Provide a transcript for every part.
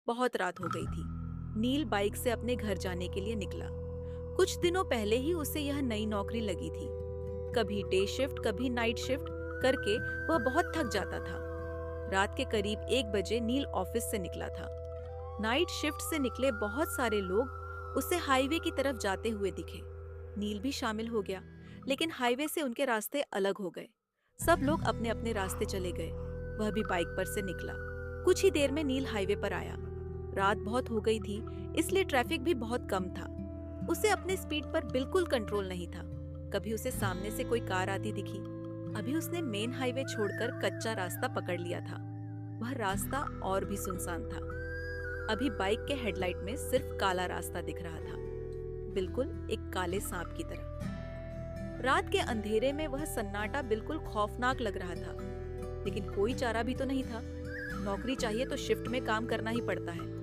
बहुत रात हो गई थी। नील बाइक से अपने घर जाने के लिए निकला। कुछ दिनों पहले ही उसे यह नई नौकरी लगी थी। कभी डे शिफ्ट कभी नाइट शिफ्ट करके वह बहुत थक जाता था। रात के करीब 1 बजे नील ऑफिस से निकला था। नाइट शिफ्ट से निकले बहुत सारे लोग उसे हाईवे की तरफ जाते हुए दिखे। नील भी शामिल हो गया, लेकिन हाईवे से उनके रास्ते अलग हो गए। सब लोग अपने अपने रास्ते चले गए। वह भी बाइक पर से निकला। कुछ ही देर में नील हाईवे पर आया। रात बहुत हो गई थी, इसलिए ट्रैफिक भी बहुत कम था। उसे अपने स्पीड पर बिल्कुल कंट्रोल नहीं था। कभी उसे सामने से कोई कार आती दिखी। अभी उसने मेन हाईवे छोड़कर कच्चा रास्ता पकड़ लिया था। वह रास्ता और भी सुनसान था। अभी बाइक के हेडलाइट में सिर्फ काला रास्ता दिख रहा था, बिल्कुल एक काले सांप की तरह। रात के अंधेरे में वह सन्नाटा बिल्कुल खौफनाक लग रहा था, लेकिन कोई चारा भी तो नहीं था। नौकरी चाहिए तो शिफ्ट में काम करना ही पड़ता है।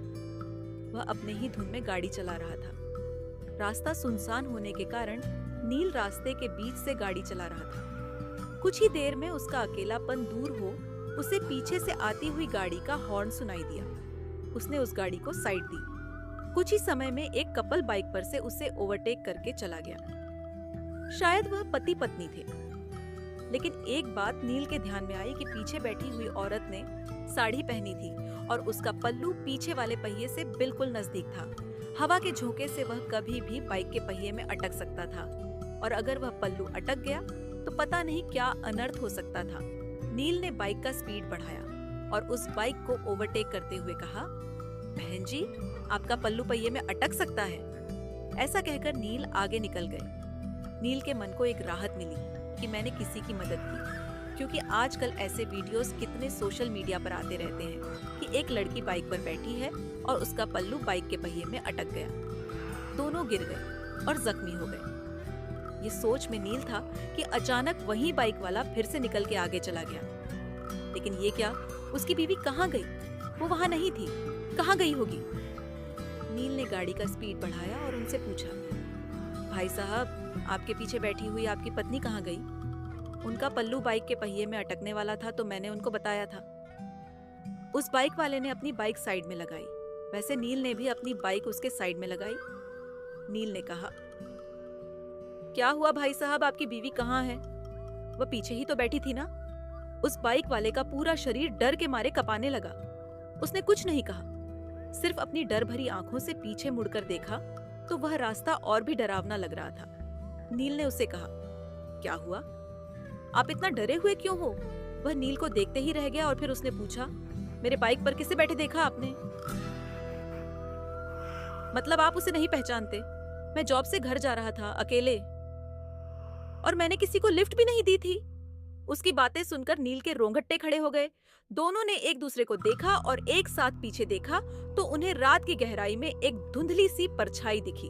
वह अपने ही धुन में गाड़ी चला रहा था। रास्ता सुनसान होने के कारण नील रास्ते के बीच से गाड़ी चला रहा था। कुछ ही देर में उसका अकेलापन दूर हो उसे पीछे से आती हुई गाड़ी का हॉर्न सुनाई दिया। उसने उस गाड़ी को साइड दी। कुछ ही समय में एक कपल बाइक पर से उसे ओवरटेक करके चला गया। शायद वह पति पत्नी थे। लेकिन एक बात नील के ध्यान में आई कि पीछे बैठी हुई औरत ने साड़ी पहनी थी और उसका पल्लू पीछे वाले पहिए से बिल्कुल नजदीक था। हवा के झोंके से वह कभी भी बाइक के पहिए में अटक सकता था, और अगर वह पल्लू अटक गया तो पता नहीं क्या अनर्थ हो सकता था। नील ने बाइक का स्पीड बढ़ाया और उस बाइक को ओवरटेक करते हुए कहा, बहन जी, आपका पल्लू पहिए में अटक सकता है। ऐसा कहकर नील आगे निकल गए। नील के मन को एक राहत मिली कि मैंने किसी की मदद की, क्योंकि आजकल ऐसे वीडियोस कितने सोशल मीडिया पर आते रहते हैं कि एक लड़की बाइक पर बैठी है और उसका पल्लू बाइक के पहिए में अटक गया। दोनों गिर गए और जख्मी हो गए। ये सोच में नील था कि अचानक वही बाइक वाला फिर से निकल के आगे चला गया। लेकिन ये क्या, उसकी बीवी कहाँ गई? वो वहां नहीं थी। कहाँ गई होगी? नील ने गाड़ी का स्पीड बढ़ाया और उनसे पूछा, भाई साहब, आपके पीछे बैठी हुई आपकी पत्नी कहाँ गई? उनका पल्लू बाइक के पहिए में अटकने वाला था तो मैंने उनको बताया था। उस बाइक वाले ने अपनी बाइक साइड में लगाई। वैसे नील ने भी अपनी बाइक उसके साइड में लगाई। नील ने कहा, क्या हुआ भाई साहब, आपकी बीवी कहाँ है? वह पीछे ही तो बैठी थी ना। उस बाइक वाले का पूरा शरीर डर के मारे कपाने लगा। उसने कुछ नहीं कहा, सिर्फ अपनी डर भरी आंखों से पीछे मुड़कर देखा तो वह रास्ता और भी डरावना लग रहा था। नील ने उससे कहा, क्या हुआ? आप इतना डरे हुए क्यों हो? वह नील को देखते ही रह गया और फिर उसने पूछा, मेरे बाइक पर किसे बैठे देखा आपने? मतलब आप उसे नहीं पहचानते? मैं जॉब से घर जा रहा था अकेले, और मैंने किसी को लिफ्ट भी नहीं दी थी। उसकी बातें सुनकर नील के रोंगटे खड़े हो गए। दोनों ने एक दूसरे को देखा और एक साथ पीछे देखा तो उन्हें रात की गहराई में एक धुंधली सी परछाई दिखी।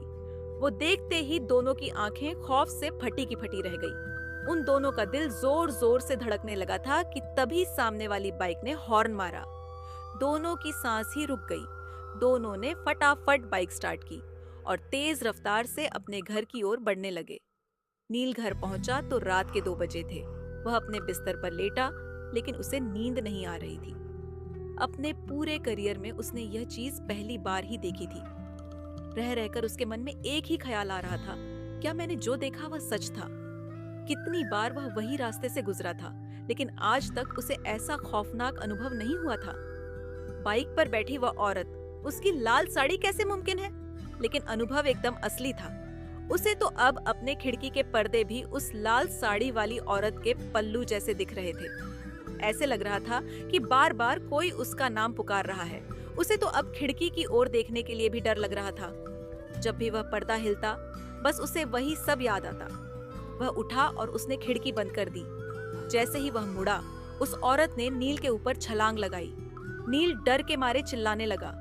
वो देखते ही दोनों की आंखें खौफ से फटी की फटी रह गई। उन दोनों का दिल जोर जोर से धड़कने लगा था कि तभी सामने वाली बाइक ने हॉर्न मारा। दोनों की सांस ही रुक गई। दोनों ने फटाफट बाइक स्टार्ट की और तेज रफ्तार से अपने घर की ओर बढ़ने लगे। नील घर पहुंचा तो रात के 2 बजे थे। वह अपने बिस्तर पर लेटा, लेकिन उसे नींद नहीं आ रही थी। अपने पूरे करियर में उसने यह चीज पहली बार ही देखी थी। रह रहकर उसके मन में एक ही ख्याल आ रहा था, क्या मैंने जो देखा वह सच था? कितनी बार वह वही रास्ते से गुजरा था, लेकिन आज तक उसे ऐसा खौफनाक अनुभव नहीं हुआ था। बाइक पर बैठी वह औरत, उसकी लाल साड़ी कैसे मुमकिन है? लेकिन अनुभव एकदम असली था। उसे तो अब अपने खिड़की के पर्दे भी उस लाल साड़ी वाली औरत के पल्लू जैसे दिख रहे थे। ऐसे लग रहा था कि बार बार कोई उसका नाम पुकार रहा है। उसे तो अब खिड़की की ओर देखने के लिए भी डर लग रहा था। जब भी वह पर्दा हिलता, बस उसे वही सब याद आता। वह उठा और उसने खिड़की बंद कर दी। जैसे ही वह मुड़ा, उस औरत ने नील के ऊपर छलांग लगाई। नील डर के मारे चिल्लाने लगा।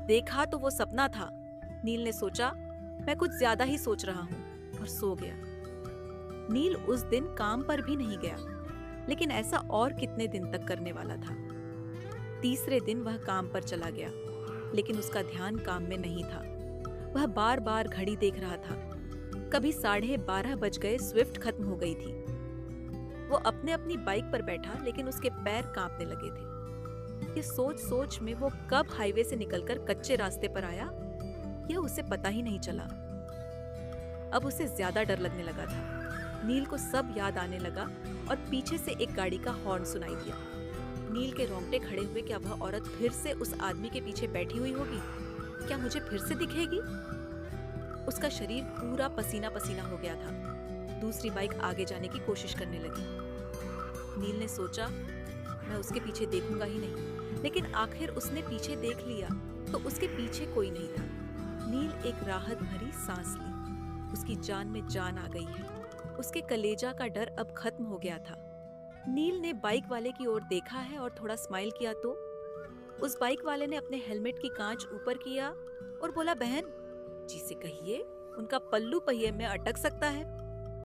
देखा तो वो सपना था। नील ने सोचा, मैं कुछ ज्यादा ही सोच रहा हूँ, और सो गया। नील उस दिन काम पर भी नहीं गया, लेकिन ऐसा और कितने दिन तक करने वाला था। तीसरे दिन वह काम पर चला गया, लेकिन उसका ध्यान काम में नहीं था। वह बार बार घड़ी देख रहा था। कभी 12:30 बज गए, स्विफ्ट खत्म हो गई थी। वो अपने अपनी बाइक पर बैठा, लेकिन उसके पैर कांपने लगे थे। ये सोच सोच में वो कब हाईवे से निकलकर कच्चे रास्ते पर आया, यह उसे पता ही नहीं चला। अब उसे ज्यादा डर लगने लगा था। नील को सब याद आने लगा और पीछे से एक गाड़ी का हॉर्न सुनाई दिया। नील के रोंगटे खड़े हुए। क्या वह औरत फिर से उस आदमी के पीछे बैठी हुई होगी? क्या मुझे फिर से दिखेगी? उसका शरीर पूरा पसीना पसीना हो गया था। दूसरी बाइक आगे जाने की कोशिश करने लगी। नील ने सोचा, मैं उसके पीछे देखूंगा ही नहीं, लेकिन आखिर उसने पीछे देख लिया तो उसके पीछे कोई नहीं था। नील एक राहत भरी सांस ली। उसकी जान में जान आ गई है। उसके कलेजा का डर अब खत्म हो गया था। नील ने बाइक वाले की ओर देखा है और थोड़ा स्माइल किया तो उस बाइक वाले ने अपने हेलमेट की कांच ऊपर किया और बोला, बहन जी से कहिए, उनका पल्लू पहिए में अटक सकता है।